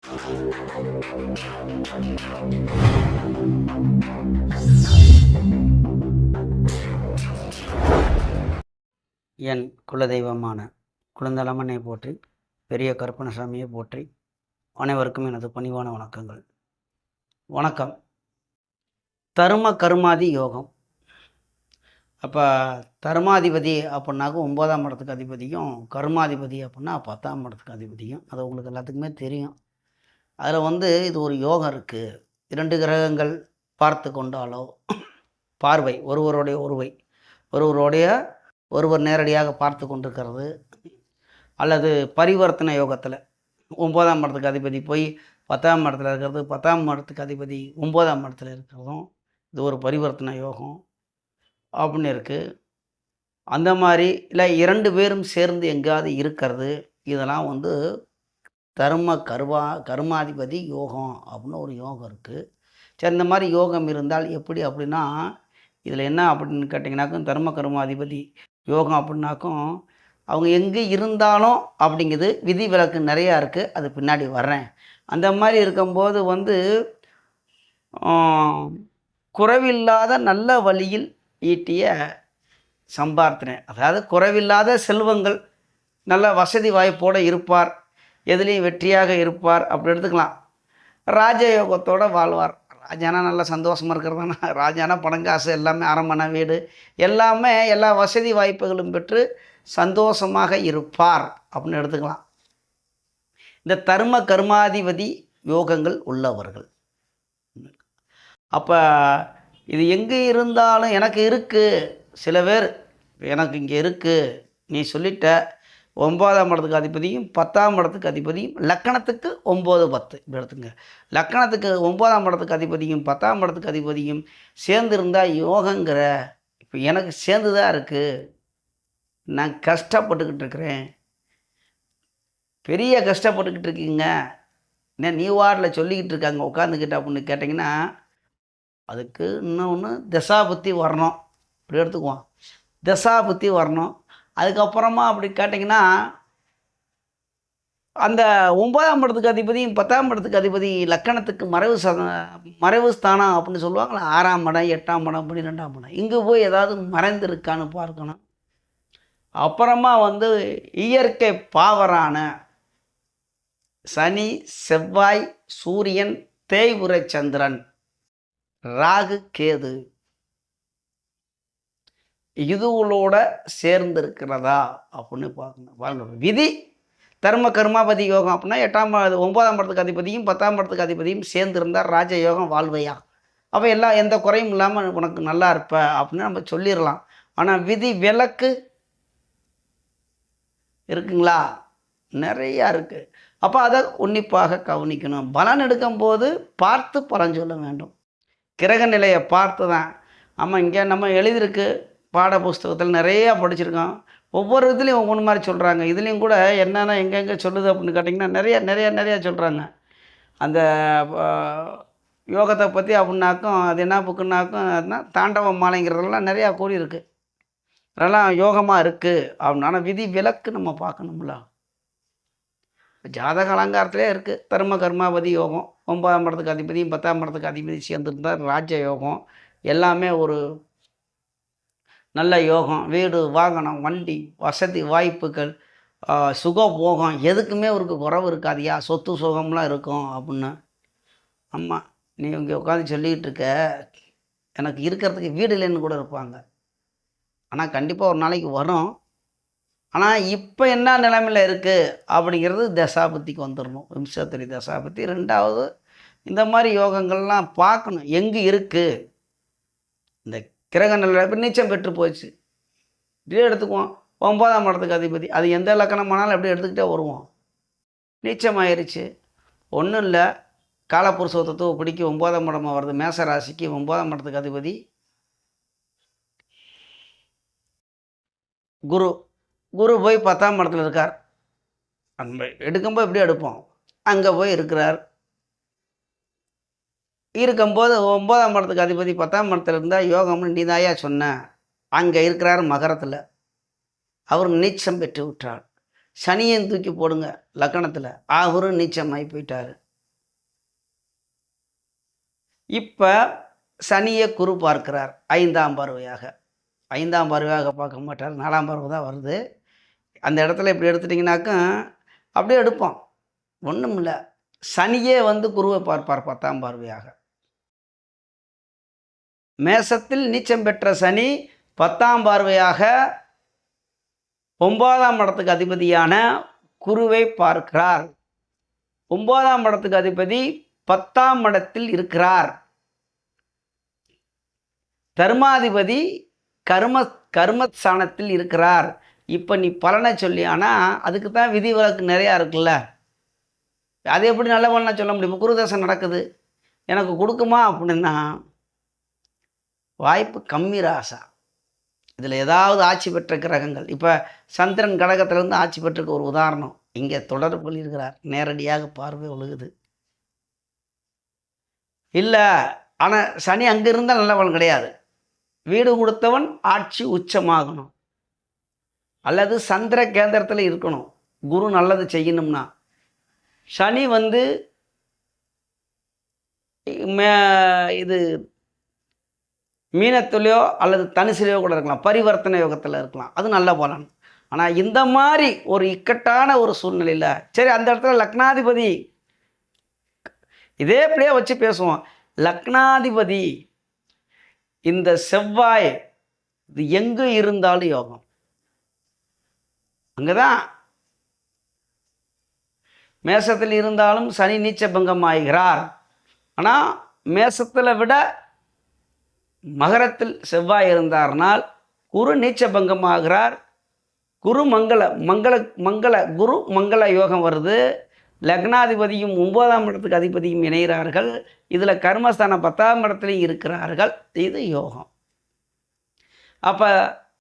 என் குலதெய்வமான குழந்தளமனை போற்றி, பெரிய கருப்பணசாமியை போற்றி, அனைவருக்கும் எனது பணிவான வணக்கங்கள். வணக்கம். தரும கருமாதி யோகம். அப்போ தருமாதிபதி அப்படின்னாக்க 9ஆம் இடத்துக்கு அதிபதியும், கருமாதிபதி அப்படின்னா 10ஆம் இடத்துக்கு அதிபதியும். அது உங்களுக்கு எல்லாத்துக்குமே தெரியும். அதில் இது ஒரு யோகம் இருக்குது. 2 கிரகங்கள் பார்த்து கொண்டாலோ, பார்வை ஒருவருடைய ஒருவர் நேரடியாக பார்த்து கொண்டிருக்கிறது, அல்லது பரிவர்த்தனை யோகத்தில் 9ஆம் இடத்துக்கு அதிபதி போய் 10ஆம் இடத்துல இருக்கிறது, 10ஆம் இடத்துக்கு அதிபதி 9ஆம் இடத்துல இருக்கிறதும் இது ஒரு பரிவர்த்தனை யோகம் அப்படின்னு இருக்குது. அந்த மாதிரி இல்லை 2 பேரும் சேர்ந்து எங்கேயாவது இருக்கிறது, இதெல்லாம் கருமாதிபதி யோகம் அப்படின்னு ஒரு யோகம் இருக்குது. சரி, இந்த மாதிரி யோகம் இருந்தால் எப்படி அப்படின்னா, இதில் என்ன அப்படின்னு கேட்டிங்கனாக்கும், தர்ம கருமாதிபதி யோகம் அப்படின்னாக்கும் அவங்க எங்கே இருந்தாலும் அப்படிங்கிறது விதி விலக்கு நிறையா இருக்குது. அது பின்னாடி வர்றேன். அந்த மாதிரி இருக்கும்போது குறைவில்லாத நல்ல வழியில் ஈட்டிய சம்பார்த்தனை, அதாவது குறைவில்லாத செல்வங்கள், நல்ல வசதி வாய்ப்போடு இருப்பார், எதுலேயும் வெற்றியாக இருப்பார் அப்படி எடுத்துக்கலாம். ராஜயோகத்தோடு வாழ்வார். ராஜானா நல்லா சந்தோஷமாக இருக்கிறதானா, ராஜானா பணங்காசு எல்லாமே, அரண்மனை வீடு எல்லாமே, எல்லா வசதி வாய்ப்புகளும் பெற்று சந்தோஷமாக இருப்பார் அப்படின்னு எடுத்துக்கலாம். இந்த தர்ம கர்மாதிபதி யோகங்கள் உள்ளவர்கள். அப்போ இது எங்கே இருந்தாலும் எனக்கு இருக்குது. சில பேர் எனக்கு இங்கே இருக்குது நீ சொல்லிட்ட, 9ஆம் இடத்துக்கு அதிபதியும் 10ஆம் இடத்துக்கு அதிபதியும் லக்கணத்துக்கு 9, 10 இப்படி எடுத்துங்க. லக்கணத்துக்கு 9ஆம் இடத்துக்கு அதிபதியும் 10ஆம் இடத்துக்கு அதிபதியும் சேர்ந்துருந்தால் யோகங்கிற. இப்போ எனக்கு சேர்ந்து தான் இருக்குது, நான் கஷ்டப்பட்டுக்கிட்டு இருக்கிறேன், பெரிய கஷ்டப்பட்டுக்கிட்டு இருக்கீங்க, என்ன நீ வார்டில் சொல்லிக்கிட்டு இருக்காங்க உட்காந்துக்கிட்ட அப்படின்னு கேட்டிங்கன்னா, அதுக்கு இன்னொன்று தசாபுத்தி வரணும். இப்படி எடுத்துக்குவோம், தசாபுத்தி வரணும். அதுக்கப்புறமா அப்படி கேட்டிங்கன்னா, அந்த 9ஆம் இடத்துக்கு அதிபதியும் 10ஆம் இடத்துக்கு அதிபதி லக்கணத்துக்கு மறைவு ஸ்தானம் அப்படின்னு சொல்லுவாங்களா, 6ஆம் இடம் 8ஆம் இடம் 12ஆம் இடம், இங்கே போய் ஏதாவது மறைந்திருக்கான்னு பார்க்கணும். அப்புறமா இயற்கை பாவரான சனி, செவ்வாய், சூரியன், தேய்புரை சந்திரன், ராகு, கேது இதுகளோட சேர்ந்து இருக்கிறதா அப்படின்னு பார்க்கணும். விதி தர்ம கர்மாபதி யோகம் அப்படின்னா 9ஆம் இடத்துக்கு அதிபதியும் 10ஆம் இடத்துக்கு அதிபதியும் சேர்ந்து இருந்தால் ராஜயோகம் வாழ்வையா. அப்போ எந்த குறையும் இல்லாமல் உனக்கு நல்லா இருப்ப அப்படின்னு நம்ம சொல்லிடலாம். ஆனால் விதி விலக்கு இருக்குங்களா, நிறையா இருக்குது. அப்போ அதை உன்னிப்பாக கவனிக்கணும். பலன் எடுக்கும்போது பார்த்து பலன் சொல்ல வேண்டும். கிரக நிலையை பார்த்து தான். ஆமாம், இங்கே நம்ம எழுதியிருக்கு பாட புஸ்தகத்தில் நிறையா படிச்சிருக்கோம். ஒவ்வொரு இதுலேயும் ஒவ்வொன்று மாதிரி சொல்கிறாங்க. இதுலேயும் கூட என்னென்ன எங்கெங்கே சொல்லுது அப்படின்னு கேட்டிங்கன்னா, நிறையா சொல்கிறாங்க. அந்த யோகத்தை பற்றி அப்படின்னாக்கும், அது என்ன புக்குன்னாக்கும், அதுனா தாண்டவ மாலைங்கிறதெல்லாம் நிறையா கூறியிருக்கு. அதெல்லாம் யோகமாக இருக்குது அப்படின்னு. ஆனால் விதி விலக்கு நம்ம பார்க்கணும்ல. ஜாதக அலங்காரத்திலே இருக்குது தர்ம கர்மாபதி யோகம். 9ஆம் இடத்துக்கு அதிபதியும் 10ஆம் இடத்துக்கு அதிபதி சேர்ந்துருந்தால் ராஜ யோகம். எல்லாமே ஒரு நல்ல யோகம். வீடு, வாகனம், வண்டி, வசதி வாய்ப்புகள், சுகபோகம் எதுக்குமே ஒரு குறவு இருக்காதியா, சொத்து சுகம்லாம் இருக்கும் அப்படின்னு. அம்மா நீ இங்கே உட்காந்து சொல்லிக்கிட்டு இருக்க, எனக்கு இருக்கிறதுக்கு வீடு இல்லைன்னு கூட இருப்பாங்க. ஆனால் கண்டிப்பாக ஒரு நாளைக்கு வரும். ஆனால் இப்போ என்ன நிலைமையில் இருக்குது அப்படிங்கிறது தசாபத்திக்கு வந்துடணும். விம்சத்திரி தசாபத்தி. 2வது இந்த மாதிரி யோகங்கள்லாம் பார்க்கணும் எங்கே இருக்குது. இந்த கிரக நிலை இப்போ நீச்சம் பெற்று போச்சு, இப்படியே எடுத்துக்குவோம். 9ஆம் இடத்துக்கு அதிபதி அது எந்த லக்கணமானாலும் எப்படி எடுத்துக்கிட்டே வருவோம். நீச்சம் ஆயிடுச்சு, ஒன்றும் இல்லை. காலப்புருஷ தத்துவ பிடிக்க 9ஆம் இடமாக வருது. மேச ராசிக்கு 9ஆம் இடத்துக்கு அதிபதி குரு போய் 10ஆம் இடத்துல இருக்கார். அந்த எடுக்கும்போது எப்படி எடுப்போம், அங்கே போய் இருக்கிறார். இருக்கும்போது 9ஆம் இடத்துக்கு அதிபதி 10ஆம் இடத்துல இருந்தால் யோகம்னு நீதாயா சொன்ன. அங்கே இருக்கிறார் மகரத்தில், அவர் நீச்சம் பெற்று விட்டார். சனியை தூக்கி போடுங்க லக்கணத்தில், அவரும் நீச்சமாகி போயிட்டார். இப்போ சனியை குரு பார்க்கிறார் 5ஆம் பார்வையாக. 5ஆம் பார்வையாக பார்க்க மாட்டார், 4ஆம் பார்வை தான் வருது. அந்த இடத்துல இப்படி எடுத்துட்டிங்கனாக்கா அப்படியே எடுப்போம், ஒன்றும் இல்லை. சனியே வந்து குருவை பார்ப்பார் 10ஆம் பார்வையாக. மேசத்தில் நீச்சம் பெற்ற சனி 10ஆம் பார்வையாக 9ஆம் இடத்துக்கு அதிபதியான குருவை பார்க்கிறார். 9ஆம் இடத்துக்கு அதிபதி 10ஆம் இடத்தில் இருக்கிறார். தர்மாதிபதி கர்மஸ்தானத்தில் இருக்கிறார். இப்போ நீ பலனை சொல்லி, ஆனால் அதுக்கு தான் விதிவிலக்கு நிறையா இருக்குல்ல. அது எப்படி நல்ல பலனை சொல்ல முடியும்? இப்போ குருதசை நடக்குது, எனக்கு கொடுக்குமா அப்படின்னா வாய்ப்பு கம்மி ராசா. இதில் ஏதாவது ஆட்சி பெற்ற கிரகங்கள், இப்போ சந்திரன் கடகத்திலேருந்து ஆட்சி பெற்றிருக்க ஒரு உதாரணம் இங்கே தொடர்பு இருக்கிறார், நேரடியாக பார்வை ஒழுகுது. இல்லை, ஆனால் சனி அங்கே இருந்தால் நல்ல பலன் கிடையாது. வீடு கொடுத்தவன் ஆட்சி உச்சமாகணும், அல்லது சந்திர கேந்திரத்தில் இருக்கணும். குரு நல்லது செய்யணும்னா சனி வந்து இது மீனத்திலையோ அல்லது தனுசிலையோ கூட இருக்கலாம், பரிவர்த்தனை யோகத்தில் இருக்கலாம், அது நல்ல பலன். ஆனால் இந்த மாதிரி ஒரு இக்கட்டான ஒரு சூழ்நிலையில் சரி, அந்த இடத்துல லக்னாதிபதி, இதே அப்படியே வச்சு பேசுவோம். லக்னாதிபதி இந்த செவ்வாய் இது எங்கு இருந்தாலும் யோகம். அங்கதான் மேசத்தில் இருந்தாலும் சனி நீச்ச பங்கம் ஆகிறார். ஆனால் மேசத்தில் விட மகரத்தில் செவ்வாய் இருந்தார்னால் குரு நீச்ச பங்கம் ஆகிறார். குரு குரு மங்கள யோகம் வருது. லக்னாதிபதியும் 9ஆம் இடத்துக்கு அதிபதியும் இணைகிறார்கள். இதில் கர்மஸ்தானம் 10ஆம் இடத்துலையும் இருக்கிறார்கள். இது யோகம். அப்போ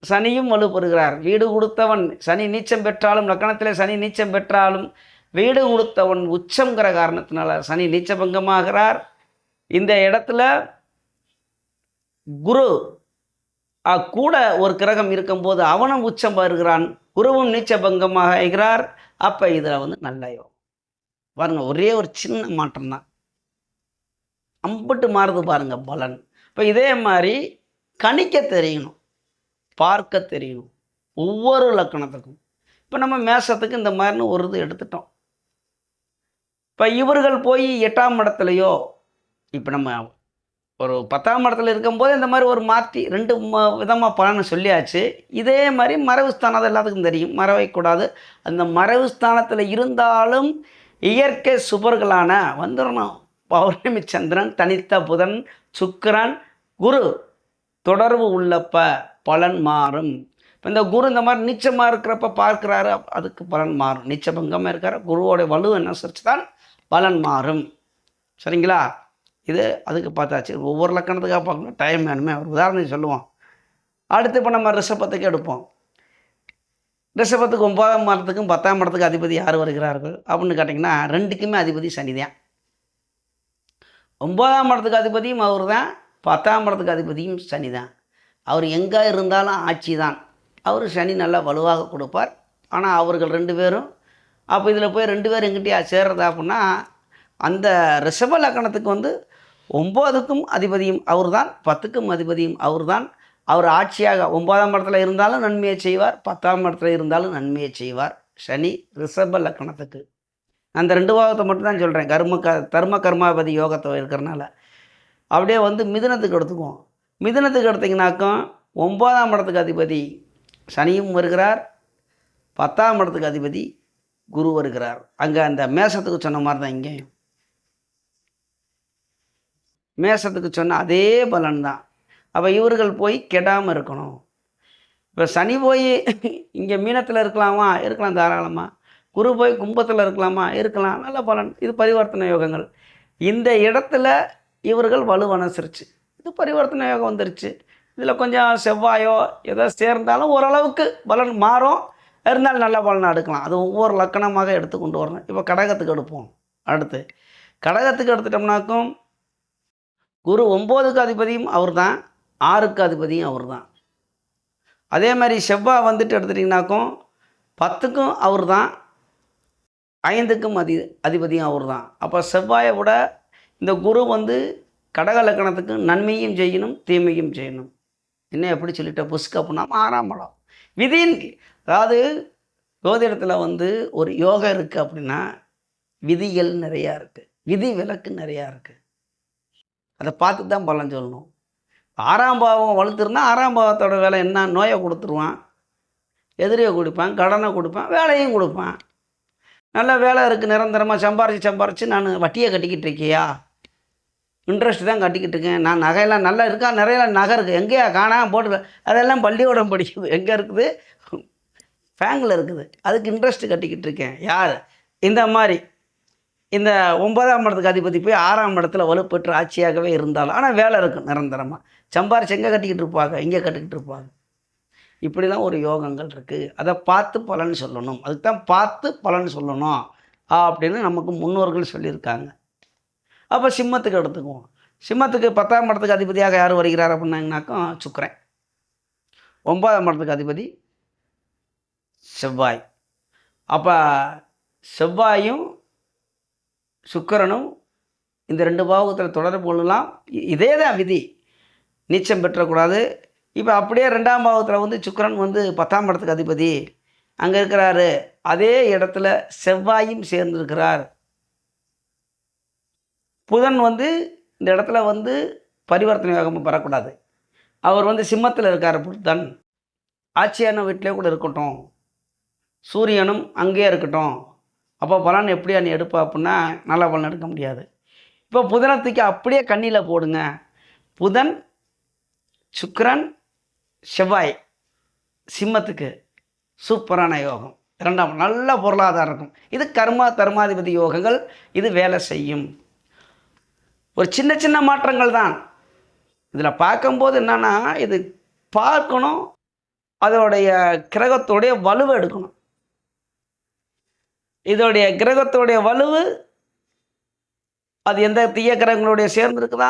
சனியும் வலுப்பெறுகிறார். வீடு கொடுத்தவன் சனி நீச்சம் பெற்றாலும், லக்னத்தில் சனி நீச்சம் பெற்றாலும் வீடு கொடுத்தவன் உச்சங்கிற காரணத்தினால சனி நீச்சபங்கமாகிறார். இந்த இடத்துல குரு கூட ஒரு கிரகம் இருக்கும்போது அவனும் உச்சம் வருகிறான், குருவும் நீச்சபங்கமாக ஆகிறார். அப்போ இதில் வந்து நல்ல யோகம் பாருங்க. ஒரே ஒரு சின்ன மாற்றம் தான், அம்பட்டு மாறுது பாருங்க பலன். இப்போ இதே மாதிரி கணிக்க தெரியணும், பார்க்க தெரியணும் ஒவ்வொரு லக்கணத்துக்கும். இப்போ நம்ம மேசத்துக்கு இந்த மாதிரின்னு ஒரு இது எடுத்துட்டோம். இப்போ இவர்கள் போய் 8ஆம் இடத்துலையோ, இப்போ நம்ம ஒரு 10ஆம் இடத்துல இருக்கும்போது இந்த மாதிரி ஒரு மாற்றி 2 விதமாக பலனை சொல்லியாச்சு. இதே மாதிரி மறைவு ஸ்தானம், அது எல்லாத்துக்கும் தெரியும், மறைவைக்கூடாது. அந்த மறைவு ஸ்தானத்தில் இருந்தாலும் இயற்கை சுபர்களான வந்துடணும். பௌர்ணமி சந்திரன், தனித்த புதன், சுக்கிரன், குரு தொடர்பு உள்ளப்ப பலன் மாறும். இப்போ இந்த குரு இந்த மாதிரி நீச்சமாக இருக்கிறப்ப பார்க்குறாரு, அதுக்கு பலன் மாறும். நீச்சபங்கமாக இருக்கார், குருவோடைய வலு அனுசரித்து தான் பலன் மாறும். சரிங்களா? இது அதுக்கு பார்த்தாச்சு. ஒவ்வொரு லக்கணத்துக்காக பார்க்கணும், டைம் வேணுமே. ஒரு உதாரணம் சொல்லுவோம். அடுத்து இப்போ நம்ம ரிஷபத்துக்கு எடுப்போம். ரிஷபத்துக்கு 9ஆம் இடத்துக்கும் 10ஆம் இடத்துக்கு அதிபதி யார் வருகிறார்கள் அப்படின்னு கேட்டிங்கன்னா 2க்குமே அதிபதி சனி தான். 9ஆம் இடத்துக்கு அதிபதியும் அவர் தான், 10ஆம் இடத்துக்கு அதிபதியும் சனி தான். அவர் எங்கே இருந்தாலும் ஆட்சி தான். அவர் சனி நல்லா வலுவாக கொடுப்பார். ஆனால் அவர்கள் 2 பேரும் அப்போ இதில் போய் 2 பேர் எங்கிட்டயா சேர்றதா அப்படின்னா, அந்த ரிஷப லக்கணத்துக்கு வந்து 9க்கும் அதிபதியும் அவர் தான், 10க்கும் அதிபதியும் அவர் தான். அவர் ஆட்சியாக 9ஆம் இடத்துல இருந்தாலும் நன்மையை செய்வார், 10ஆம் இடத்துல இருந்தாலும் நன்மையை செய்வார். சனி ரிஷப லக்கணத்துக்கு. அந்த 2 பாவத்தை மட்டும் தான் சொல்கிறேன், தர்ம கர்மாபதி யோகத்தை இருக்கிறனால. அப்படியே வந்து மிதுனத்துக்கு எடுத்துக்குவோம். மிதுனத்துக்கு எடுத்திங்கனாக்கும் 9ஆம் இடத்துக்கு அதிபதி சனியும் வருகிறார், 10ஆம் இடத்துக்கு அதிபதி குரு வருகிறார். அங்கே அந்த மேசத்துக்கு சொன்ன மாதிரி தான் இங்கேயும் மேசத்துக்கு சொன்ன அதே பலன் தான். அப்போ இவர்கள் போய் கெடாமல் இருக்கணும். இப்போ சனி போய் இங்கே மீனத்தில் இருக்கலாமா? இருக்கலாம் தாராளமாக. குரு போய் கும்பத்தில் இருக்கலாமா? இருக்கலாம், நல்ல பலன். இது பரிவர்த்தனை யோகங்கள். இந்த இடத்துல இவர்கள் வலுவனுசரிச்சு இது பரிவர்த்தனை யோகம் வந்துருச்சு. இதில் கொஞ்சம் செவ்வாயோ ஏதோ சேர்ந்தாலும் ஓரளவுக்கு பலன் மாறும். இருந்தாலும் நல்ல பலனை எடுக்கலாம். அது ஒவ்வொரு லக்கணமாக எடுத்து கொண்டு வரணும். இப்போ கடகத்துக்கு எடுப்போம். அடுத்து கடகத்துக்கு எடுத்துட்டோம்னாக்கும் குரு 9க்கு அதிபதியும் அவர் தான், 6க்கு அதிபதியும் அவர் தான். அதே மாதிரி செவ்வாய் வந்துட்டு எடுத்துட்டிங்கனாக்கும் 10க்கும் அவர் தான், 5க்கும் அதிபதியும் அவர் தான். அப்போ செவ்வாயை விட இந்த குரு வந்து கடக லக்கணத்துக்கு நன்மையும் செய்யணும், தீமையும் செய்யணும். என்ன எப்படி சொல்லிட்ட புஷ்கு அப்படின்னா 6ஆம் இடம் விதியின். அதாவது ஜோதிடத்தில் வந்து ஒரு யோகம் இருக்குது அப்படின்னா விதிகள் நிறையா இருக்குது, விதி விலக்கு நிறையா இருக்குது. அதை பார்த்து தான் பலன் சொல்லணும். 6ஆம் பாவம் வலுத்துருந்தா 6ஆம் பாவத்தோட வேலை என்ன? நோயை கொடுத்துருவான், எதிரியை கொடுப்பான், கடனை கொடுப்பான், வேலையும் கொடுப்பான். நல்ல வேலை இருக்குது, நிரந்தரமாக சம்பாரித்து நான் வட்டியை கட்டிக்கிட்டு இருக்கியா? இன்ட்ரெஸ்ட் தான் கட்டிக்கிட்டு இருக்கேன். நான் நகையெல்லாம் நல்லா இருக்கா? நிறைய நகை இருக்குது, எங்கேயா காணாமல் போட்டு அதெல்லாம் பள்ளியோடம் படிக்குது. எங்கே இருக்குது? பேங்கில் இருக்குது. அதுக்கு இன்ட்ரெஸ்ட் கட்டிக்கிட்டு இருக்கேன். யார்? இந்த மாதிரி இந்த 9ஆம் இடத்துக்கு அதிபதி போய் 6ஆம் இடத்துல வலுப்பெற்று ஆட்சியாகவே இருந்தாலும் ஆனால் வேலை இருக்கும் நிரந்தரமாக. சம்பாரிச்சு எங்கே கட்டிக்கிட்டு இருப்பாங்க? இங்கே கட்டிக்கிட்டு இருப்பாங்க. இப்படிலாம் ஒரு யோகங்கள் இருக்குது. அதை பார்த்து பலன் சொல்லணும். அதுக்கு தான் பார்த்து பலன் சொல்லணும் அப்படின்னு நமக்கு முன்னோர்கள் சொல்லியிருக்காங்க. அப்போ சிம்மத்துக்கு எடுத்துக்குவோம். சிம்மத்துக்கு 10ஆம் இடத்துக்கு அதிபதியாக யார் வருகிறார் அப்படின்னாக்கா சுக்கிரன். 9ஆம் இடத்துக்கு அதிபதி செவ்வாய். அப்போ செவ்வாயும் சுக்கிரனும் இந்த 2 பாவத்தில் தொடர்பு கொள்ளலாம். இதே தான் விதி, நீச்சம் பெற்றக்கூடாது. இப்போ அப்படியே 2ஆம் பாவத்தில் வந்து சுக்கிரன் வந்து 10ஆம் இடத்துக்கு அதிபதி அங்கே இருக்கிறாரு. அதே இடத்துல செவ்வாயும் சேர்ந்திருக்கிறார். புதன் வந்து இந்த இடத்துல வந்து பரிவர்த்தனை யோகமாக பெறக்கூடாது. அவர் வந்து சிம்மத்தில் இருக்கார். புதன் ஆட்சியான வீட்டிலே கூட இருக்கட்டும், சூரியனும் அங்கேயே இருக்கட்டும். அப்போ பலன் எப்படியா நீ எடுப்பா அப்படின்னா நல்ல பலன் எடுக்க முடியாது. இப்போ புதனத்துக்கு அப்படியே கண்ணியில் போடுங்க. புதன், சுக்கிரன், செவ்வாய் சிம்மத்துக்கு சூப்பரான யோகம். 2ஆம் நல்ல பொருளாதாரம் இருக்கும். இது கர்மா தர்மாதிபதி யோகங்கள். இது வேலை செய்யும். ஒரு சின்ன சின்ன மாற்றங்கள் தான் இதில் பார்க்கும்போது. என்னென்னா இது பார்க்கணும், அதோடைய கிரகத்தோடைய வலுவை எடுக்கணும். இதோடைய கிரகத்தோடைய வலுவு அது எந்த தீய கிரகங்களுடைய சேர்ந்துருக்குதா,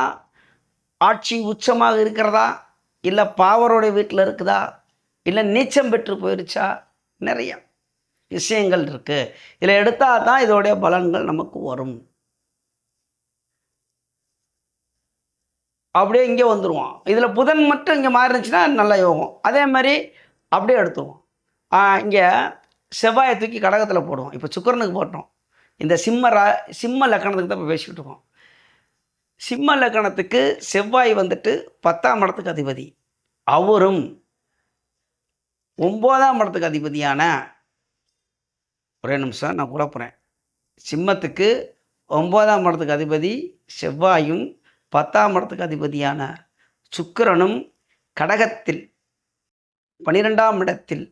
ஆட்சி உச்சமாக இருக்கிறதா, இல்லை பாவருடைய வீட்டில் இருக்குதா, இல்லை நீச்சம் பெற்று போயிருச்சா, நிறைய விஷயங்கள் இருக்குது. இதில் எடுத்தால் தான் இதோடைய பலன்கள் நமக்கு வரும். அப்படியே இங்கே வந்துடுவோம். இதில் புதன் மட்டும் இங்கே மாறினுச்சுன்னா நல்ல யோகம். அதே மாதிரி அப்படியே எடுத்துருவோம். இங்கே செவ்வாயை தூக்கி கடகத்தில் போடுவோம். இப்போ சுக்கிரனுக்கு போட்டோம். இந்த சிம்ம லக்கணத்துக்கு தான் இப்போ பேசிக்கிட்டு இருக்கோம். சிம்ம லக்கணத்துக்கு செவ்வாய் வந்துட்டு 10ஆம் இடத்துக்கு அதிபதி. அவரும் 9ஆம் இடத்துக்கு அதிபதியான, ஒரே நிமிஷம் நான் குழப்புறேன், சிம்மத்துக்கு 9ஆம் இடத்துக்கு அதிபதி செவ்வாயும் 10ஆம் இடத்துக்கு அதிபதியான சுக்கிரனும் கடகத்தில் 12ஆம் இடத்தில்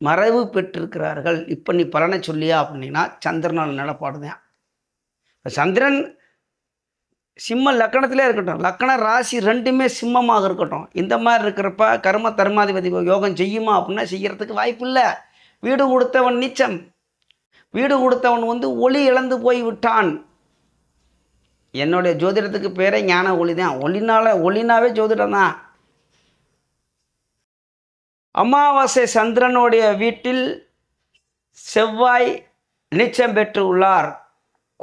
மறைவு பெற்றிருக்கிறார்கள். இப்போ நீ பலனை சொல்லியா அப்படின்னா சந்திரனால் நிலப்பாடு தான். சந்திரன் சிம்ம லக்கணத்திலே இருக்கட்டும், லக்கண ராசி 2மே சிம்மமாக இருக்கட்டும். இந்த மாதிரி இருக்கிறப்ப கர்ம தர்மாதிபதி யோகம் செய்யுமா அப்படின்னா செய்கிறதுக்கு வாய்ப்பு இல்லை. வீடு கொடுத்தவன் நீச்சம், வீடு கொடுத்தவன் வந்து ஒளி இழந்து போய் விட்டான். என்னுடைய ஜோதிடத்துக்கு பேரே ஞான ஒளி தான். ஒளினாவே ஜோதிடம் தான். அமாவாசை சந்திரனுடைய வீட்டில் செவ்வாய் நீச்சம் பெற்று உள்ளார்,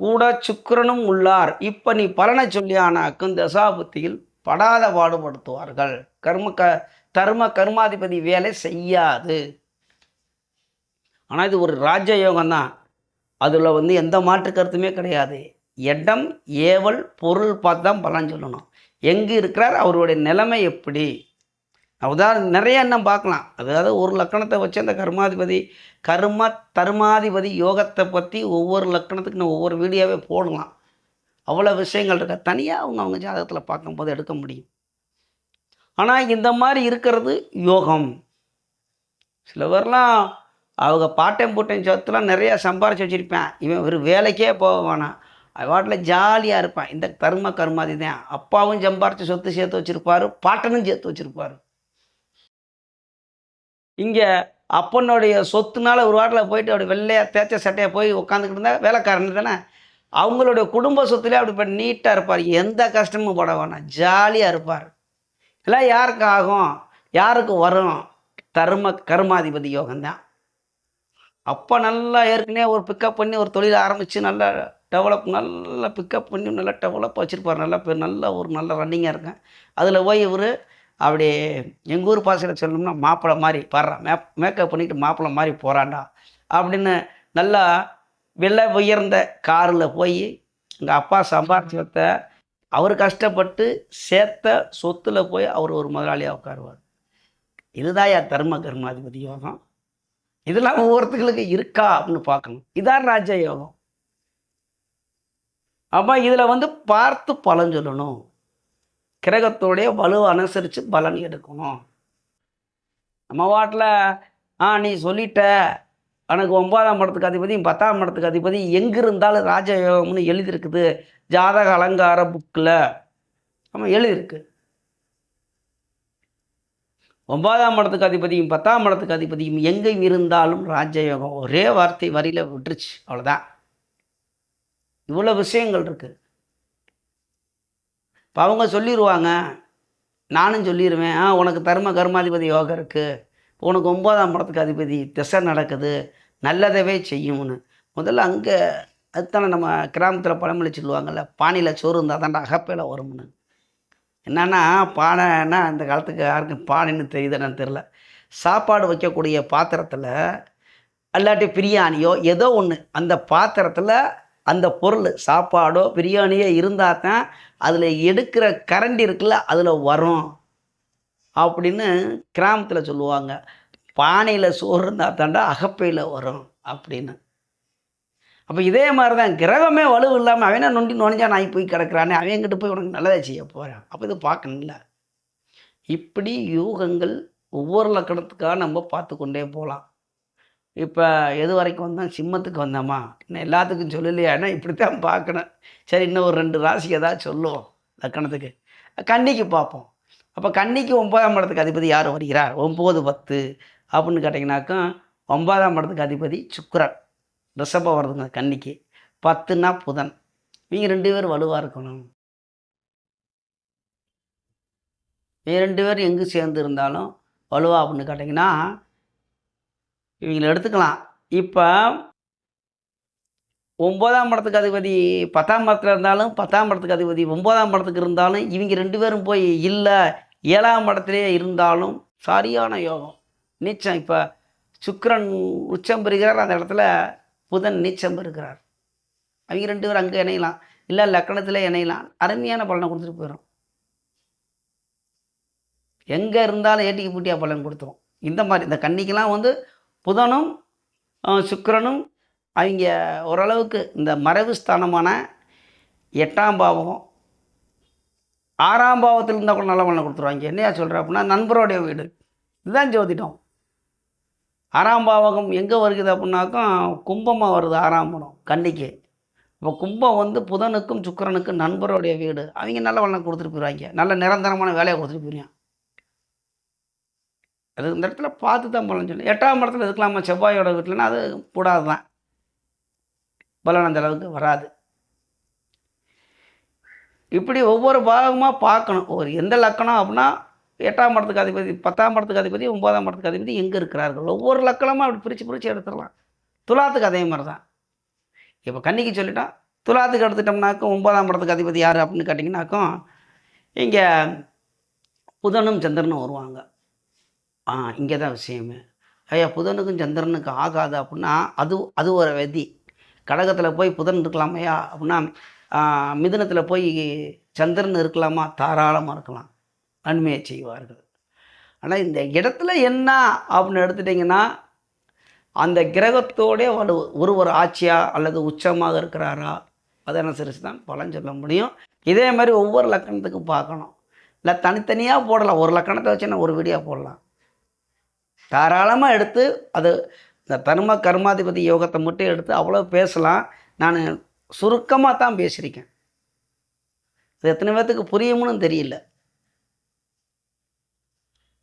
கூட சுக்கிரனும் உள்ளார். இப்போ நீ பலனை சொல்லியானாக்கும் தசாபுத்தியில் படாத பாடுபடுத்துவார்கள். கர்மாதிபதி வேலை செய்யாது. ஆனால் இது ஒரு ராஜயோகம் தான். அதில் வந்து எந்த மாற்று கருத்துமே கிடையாது. இடம், ஏவல், பொருள் பார்த்து தான் பலன் சொல்லணும். எங்கே இருக்கிறார், அவருடைய நிலைமை எப்படி. உதாரணம் நிறைய எண்ணம் பார்க்கலாம். அதாவது ஒரு லக்கணத்தை வச்சு அந்த கர்ம தர்மாதிபதி யோகத்தை பற்றி ஒவ்வொரு லக்கணத்துக்கு நான் ஒவ்வொரு வீடியோவே போடலாம். அவ்வளோ விஷயங்கள் இருக்க தனியாக அவங்க ஜாதகத்தில் பார்க்கும்போது எடுக்க முடியும். ஆனால் இந்த மாதிரி இருக்கிறது யோகம். சில பேர்லாம் அவங்க பாட்டையும் பூட்டையும் சொத்துலாம் நிறையா சம்பாரிச்சு வச்சுருப்பேன். இவன் ஒரு வேலைக்கே போக வேணாம், வாட்டில் ஜாலியாக இருப்பான். இந்த கர்மாதி தான். அப்பாவும் சம்பாரித்து சொத்து சேர்த்து வச்சுருப்பார், பாட்டனும் சேர்த்து வச்சுருப்பார். இங்கே அப்பனுடைய சொத்துனால ஒரு வாட்டில் போயிட்டு அப்படி வெள்ளையாக தேய்ச்ச சட்டையாக போய் உட்காந்துக்கிட்டு இருந்தால் வேலைக்காரன் தானே. அவங்களுடைய குடும்ப சொத்துலேயே அப்படி இப்போ நீட்டாக இருப்பார். எந்த கஷ்டமும் பட வேணாம், ஜாலியாக இருப்பார். எல்லாம் யாருக்கு ஆகும், யாருக்கு வரும்? கர்மாதிபதி யோகம்தான். அப்போ நல்லா ஏற்கனவே ஒரு பிக்கப் பண்ணி ஒரு தொழில் ஆரம்பித்து நல்லா டெவலப் நல்லா பிக்கப் பண்ணி நல்லா டெவலப் வச்சுருப்பார். நல்லா நல்ல ஒரு நல்ல ரன்னிங்காக இருக்கேன். அதில் போய் இவர் அப்படியே எங்கள் ஊர் பாஷையில் சொல்லணும்னா மாப்பிள்ளை மாதிரி பாடுறான். மேக்கப் பண்ணிவிட்டு மாப்பிள்ளை மாதிரி போகிறான்டா அப்படின்னு நல்லா விலை உயர்ந்த காரில் போய் எங்கள் அப்பா சம்பாரிச்சத்தை அவர் கஷ்டப்பட்டு சேர்த்த சொத்தில் போய் அவர் ஒரு முதலாளியாக உட்காருவார். இதுதான் என் தர்ம கர்மாதிபதி யோகம். இதெல்லாம் ஒவ்வொருத்தங்களுக்கு இருக்கா அப்படின்னு பார்க்கணும். இதான் ராஜ யோகம். அப்போ இதில் பார்த்து பலன் சொல்லணும். கிரகத்தோடைய வலுவை அனுசரித்து பலன் எடுக்கணும். நம்ம வாட்டில் நீ சொல்லிட்ட எனக்கு 9ஆம் இடத்துக்கு அதிபதியும் 10ஆம் இடத்துக்கு அதிபதி எங்கே இருந்தாலும் ராஜயோகம்னு எழுதியிருக்குது ஜாதக அலங்கார புக்கில். ஆமாம் எழுதியிருக்கு. 9ஆம் இடத்துக்கு அதிபதியும் 10ஆம் இடத்துக்கு அதிபதியும் எங்கேயும் இருந்தாலும் ராஜயோகம். ஒரே வார்த்தை வரியில் விட்டுருச்சு, அவ்வளோதான். இவ்வளோ விஷயங்கள் இருக்குது. இப்போ அவங்க சொல்லிடுவாங்க, நானும் சொல்லிடுவேன், உனக்கு தர்ம கர்மாதிபதி யோகம் இருக்குது, உனக்கு 9ஆம் இடத்துக்கு அதிபதி திசை நடக்குது, நல்லதவே செய்யும்னு. முதல்ல அங்கே அதுதானே நம்ம கிராமத்தில் பழமொழி சொல்லுவாங்கள்ல, பானையில் சோறு இருந்தால் தாண்டா அகப்பையில் வரும்னு. என்னென்னா பானைன்னா அந்த காலத்துக்கு யாருக்கும் பானைன்னு தெரியுதுன்னு தெரில. சாப்பாடு வைக்கக்கூடிய பாத்திரத்தில் அல்லாட்டி பிரியாணியோ ஏதோ ஒன்று அந்த பாத்திரத்தில் அந்த பொருள் சாப்பாடோ பிரியாணியோ இருந்தால் தான் அதில் எடுக்கிற கரண்டி இருக்குல்ல அதில் வரும் அப்படின்னு கிராமத்தில் சொல்லுவாங்க. பானையில் சோறு இருந்தால் தாண்டா அகப்பையில் வரும் அப்படின்னு. அப்போ இதே மாதிரி தான் கிரகமே வலு இல்லாமல் அவனே நொஞ்சா நாய் போய் கிடக்கிறானே, அவன்கிட்ட போய் உனக்கு நல்லதை செய்ய போகிறான். அப்போ இது பார்க்கணும்ல. இப்படி யூகங்கள் ஒவ்வொரு லக்கணத்துக்காக நம்ம பார்த்து கொண்டே போகலாம். இப்போ எது வரைக்கும் வந்தோம், சிம்மத்துக்கு வந்தோமா, இன்னும் எல்லாத்துக்கும் சொல்லலையானா இப்படி தான் பார்க்கணும். சரி, இன்னும் ஒரு 2 ராசி ஏதாவது சொல்லுவோம் லக்கணத்துக்கு. கன்னிக்கு பார்ப்போம். அப்போ கன்னிக்கு 9ஆம் இடத்துக்கு அதிபதி யார் வருகிறார்? 9, 10 அப்படின்னு கேட்டிங்கனாக்கா 9ஆம் இடத்துக்கு அதிபதி சுக்கிரன் ரிஷபம் வருதுங்க கன்னிக்கு. 10னா புதன். இவங்க 2 பேர் வலுவாக இருக்கணும். இவங்க 2 பேர் எங்கே சேர்ந்து இருந்தாலும் வலுவா அப்படின்னு கேட்டிங்கன்னா இவங்களை எடுத்துக்கலாம். இப்போ 9ஆம் இடத்துக்கு அதிபதி 10ஆம் இடத்துல இருந்தாலும் 10ஆம் இடத்துக்கு அதிபதி 9ஆம் இடத்துக்கு இருந்தாலும் இவங்க 2 பேரும் போய் இல்லை 7ஆம் இடத்துலேயே இருந்தாலும் சரியான யோகம் நீச்சம். இப்போ சுக்கிரன் உச்சம் பெறுகிறார், அந்த இடத்துல புதன் நீச்சம் பெறுகிறார். அவங்க 2 பேரும் அங்கே இணையலாம், இல்லை லக்கணத்தில் இணையலாம். அருமையான பலனை கொடுத்துட்டு போயிடும். எங்கே இருந்தாலும் ஏட்டிக்கு பூட்டியாக பலன் கொடுத்துரும். இந்த மாதிரி இந்த கன்னிக்கெலாம் புதனும் சுக்கிரனும் அவங்க ஓரளவுக்கு இந்த மறைவு ஸ்தானமான 8ஆம் பாவம் 6ஆம் பாவத்தில் இருந்தால் கூட நல்ல பலனை கொடுத்துருவாங்க. என்னையா சொல்கிற அப்படின்னா நண்பரோடைய வீடு. இதுதான் ஜோதிடம். 6ஆம் பாவகம் எங்கே வருகுது அப்படின்னாக்கா கும்பமாக வருது 6ஆம் இடம் கன்னிக்கு. இப்போ கும்பம் புதனுக்கும் சுக்கிரனுக்கும் நண்பருடைய வீடு. அவங்க நல்ல பலனை கொடுத்துட்டு போயிடுவாங்க, நல்ல நிரந்தரமான வேலையை கொடுத்துட்டு போயிடுவாங்க. அது இந்த இடத்துல பார்த்து தான் பலன் சொல்லணும். 8ஆம் இடத்துல இருக்கலாமா செவ்வாயோட வீட்டில்னா அது கூடாது தான், பலன் அந்த அளவுக்கு வராது. இப்படி ஒவ்வொரு பாகமாக பார்க்கணும். ஒரு எந்த லக்கணம் அப்படின்னா 8ஆம் இடத்துக்கு அதிபதி 10ஆம் இடத்துக்கு அதிபதி 9ஆம் இடத்துக்கு அதிபதி எங்கே இருக்கிறார்கள், ஒவ்வொரு லக்கணமாக அப்படி பிரித்து எடுத்துடலாம். துலாத்துக்கு அதே மாதிரி தான். இப்போ கன்னிக்கு சொல்லிட்டோம், துலாத்துக்கு எடுத்துட்டோம்னாக்கும் 9ஆம் இடத்துக்கு அதிபதி யார் அப்படின்னு கேட்டிங்கனாக்கும் இங்கே புதனும் சந்திரனும் வருவாங்க. இங்கே தான் விஷயமே. ஐயா புதனுக்கும் சந்திரனுக்கு ஆகாது அப்படின்னா அது ஒரு விதி. கடகத்தில் போய் புதன் இருக்கலாமையா அப்படின்னா மிதுனத்தில் போய் சந்திரன் இருக்கலாமா, தாராளமாக இருக்கலாம், நன்மையை செய்வார்கள். ஆனால் இந்த இடத்துல என்ன அப்படின்னு எடுத்துட்டிங்கன்னா அந்த கிரகத்தோடைய ஒரு ஆட்சியாக அல்லது உச்சமாக இருக்கிறாரா அதை அனுசரித்து தான் பலன் சொல்ல முடியும். இதே மாதிரி ஒவ்வொரு லக்கணத்துக்கும் பார்க்கணும். இல்லை தனித்தனியாக போடலாம், ஒரு லக்கணத்தை வச்சு நான் ஒரு வீடியோ போடலாம். தாராளமாக எடுத்து அது இந்த தர்ம கர்மாதிபதி யோகத்தை மட்டும் எடுத்து அவ்வளோ பேசலாம். நான் சுருக்கமாக தான் பேசியிருக்கேன். இது எத்தனை பேர்த்துக்கு புரியும்னு தெரியல.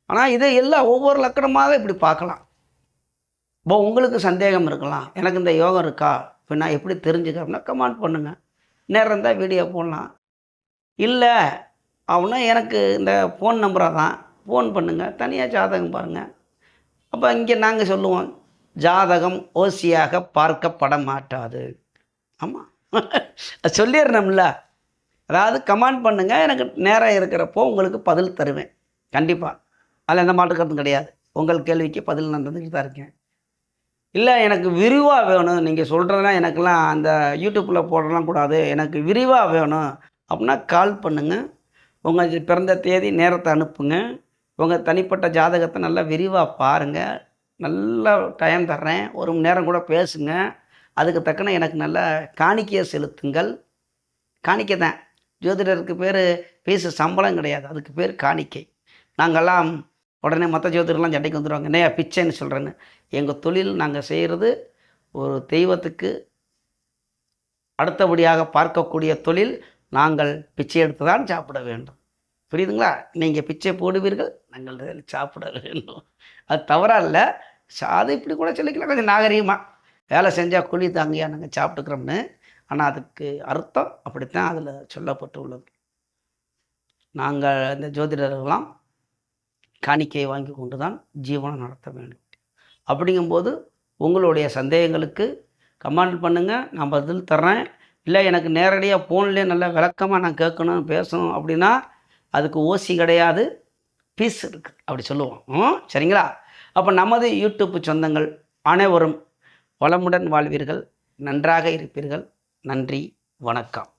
ஆனால் இதை எல்லாம் ஒவ்வொரு லக்கணமாக இப்படி பார்க்கலாம். இப்போ உங்களுக்கு சந்தேகம் இருக்கலாம், எனக்கு இந்த யோகம் இருக்கா, இப்போ நான் எப்படி தெரிஞ்சுக்கிறேன்னா கமெண்ட் பண்ணுங்கள். நேரம் இருந்தால் வீடியோ போடலாம். இல்லை அப்படின்னா எனக்கு இந்த ஃபோன் நம்பராக தான் ஃபோன் பண்ணுங்கள், தனியாக ஜாதகம் பாருங்கள். அப்போ இங்கே நாங்கள் சொல்லுவோம், ஜாதகம் ஓசியாக பார்க்கப்பட மாட்டாது. ஆமாம், அது சொல்லிடணும்ல. அதாவது கமெண்ட் பண்ணுங்கள், எனக்கு நேரம் இருக்கிறப்போ உங்களுக்கு பதில் தருவேன் கண்டிப்பாக. அதில் எந்த மாற்று கருத்தும் கிடையாது. உங்கள் கேள்விக்கு பதில் நான் தந்துக்கிட்டு தான் இருக்கேன். இல்லை எனக்கு விரிவாக வேணும், நீங்கள் சொல்கிறதெல்லாம் எனக்கெல்லாம் அந்த யூடியூப்பில் போடலாம் கூடாது, எனக்கு விரிவாக வேணும் அப்படின்னா கால் பண்ணுங்கள். உங்கள் பிறந்த தேதி நேரத்தை அனுப்புங்க. உங்கள் தனிப்பட்ட ஜாதகத்தை நல்லா விரிவாக பாருங்கள். நல்லா டைம் தர்றேன், 1 மணி நேரம் கூட பேசுங்க. அதுக்கு தக்கன எனக்கு நல்ல காணிக்கையை செலுத்துங்கள். காணிக்கை தான், ஜோதிடருக்கு பேர் ஃபீஸு சம்பளம் கிடையாது, அதுக்கு பேர் காணிக்கை. நாங்கள்லாம் உடனே மற்ற ஜோதிடர்லாம் சண்டைக்கு வந்துடுவாங்க, என்னையா பிச்சைன்னு சொல்கிறேன்னு. எங்கள் தொழில் நாங்கள் செய்கிறது ஒரு தெய்வத்துக்கு அடுத்தபடியாக பார்க்கக்கூடிய தொழில். நாங்கள் பிச்சை எடுத்து தான் சாப்பிட வேண்டும். புரியுதுங்களா? நீங்கள் பிச்சை போடுவீர்கள், நாங்கள் சாப்பிட வேண்டும். அது தவறாக இல்லை, அது இப்படி கூட சொல்லிக்கலாம் கொஞ்சம் நாகரீகமாக. வேலை செஞ்சால் கூலி தாங்கியா நாங்கள் சாப்பிட்டுக்கிறோம்னு. ஆனால் அதுக்கு அர்த்தம் அப்படித்தான் அதில் சொல்லப்பட்டு உள்ளது. நாங்கள் இந்த ஜோதிடர்கள்லாம் காணிக்கையை வாங்கி கொண்டு தான் ஜீவனம் நடத்த வேண்டும். அப்படிங்கும்போது உங்களுடைய சந்தேகங்களுக்கு கமெண்ட் பண்ணுங்கள், நான் பதில் தர்றேன். இல்லை எனக்கு நேரடியாக ஃபோன்லேயே நல்ல விளக்கமாக நான் கேட்கணும் பேசணும் அப்படின்னா அதுக்கு ஓசி கிடையாது, பீஸ் இருக்குது அப்படி சொல்லுவோம். சரிங்களா? அப்போ நமது யூடியூப் சொந்தங்கள் அனைவரும் வளமுடன் வாழ்வீர்கள், நன்றாக இருப்பீர்கள். நன்றி, வணக்கம்.